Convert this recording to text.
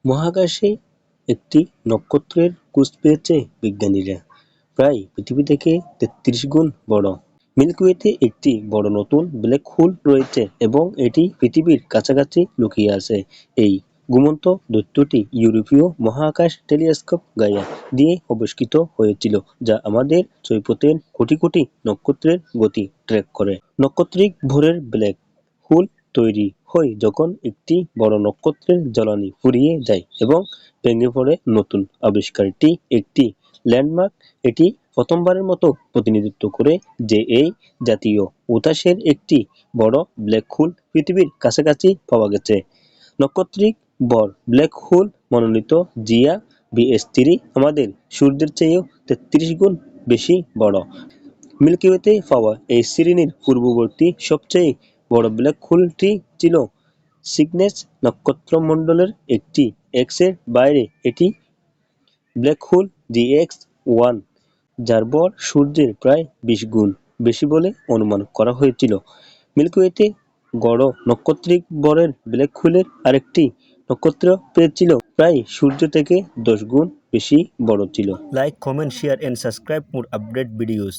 মহাকাশে একটি নক্ষত্রের খোঁজ পেয়েছে বিজ্ঞানীরা, প্রায় পৃথিবী থেকে ৩৩ গুণ বড়। মিল্কি ওয়েতে একটি বড় নতুন ব্ল্যাক হোল রয়েছে এবং এটি পৃথিবীর কাছাকাছি লুকিয়ে আছে। এই ঘুমন্ত দৈত্যটি ইউরোপীয় মহাকাশ টেলিস্কোপ গাইয়া দিয়ে আবিষ্কৃত হয়েছিল, যা আমাদের সৈকতের কোটি কোটি নক্ষত্রের গতি ট্র্যাক করে। নক্ষত্রিক ভোরের ব্ল্যাক হোল তৈরি হয় যখন একটি বড় নক্ষত্রের জ্বালানি ফুরিয়ে যায় এবং ভেঙে পড়ে। নতুন আবিষ্কারটি একটি ল্যান্ডমার্ক। এটি প্রথমবারের মতো প্রতিনিধিত্ব করে যে এই জাতীয় উত্তাসের একটি বড় ব্ল্যাক হোল পৃথিবীর কাছাকাছি পাওয়া গেছে। নক্ষত্রিক ভর ব্ল্যাক হোল মনোনীত জিয়া BS3 আমাদের সূর্যের চেয়েও ৩৩ গুণ বেশি বড়। মিল্কি ওয়েতে পাওয়া এই শ্রেণীর পূর্ববর্তী সবচেয়ে বড় ব্ল্যাক হোলটি ছিল সিগনেস নক্ষত্রমণ্ডলের একটি এক্স-এর বাইরে। এটি ব্ল্যাক হোল GX1, যার ভর সূর্যের প্রায় ২০ গুণ বেশি বলে অনুমান করা হয়েছিল। মিল্কি ওয়েতে গড় নক্ষত্রিক ভরের ব্ল্যাক হোলের আরেকটি নক্ষত্র পেয়েছিল প্রায় সূর্য থেকে ১০ গুণ বেশি বড় ছিল। Like, comment, share and subscribe for update videos.